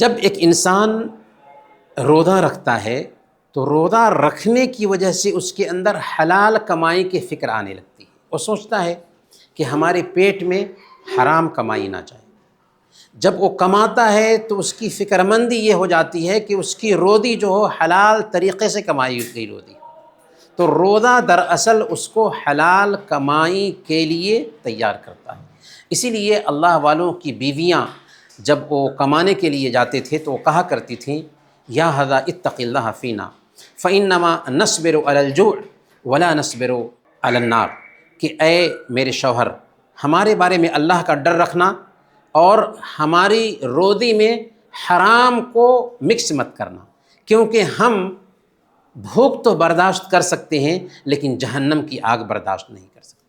جب ایک انسان روزہ رکھتا ہے تو روزہ رکھنے کی وجہ سے اس کے اندر حلال کمائی کی فکر آنے لگتی ہے۔ وہ سوچتا ہے کہ ہمارے پیٹ میں حرام کمائی نہ جائے۔ جب وہ کماتا ہے تو اس کی فکر مندی یہ ہو جاتی ہے کہ اس کی روزی جو ہو حلال طریقے سے کمائی گئی روزی، تو روزہ دراصل اس کو حلال کمائی کے لیے تیار کرتا ہے۔ اسی لیے اللہ والوں کی بیویاں جب وہ کمانے کے لیے جاتے تھے تو وہ کہا کرتی تھیں یا حذا اتق اللہ فینا فانما نصبر علی الجوع ولا نصبر علی النار، کہ اے میرے شوہر ہمارے بارے میں اللہ کا ڈر رکھنا اور ہماری روزی میں حرام کو مکس مت کرنا، کیونکہ ہم بھوک تو برداشت کر سکتے ہیں لیکن جہنم کی آگ برداشت نہیں کر سکتے۔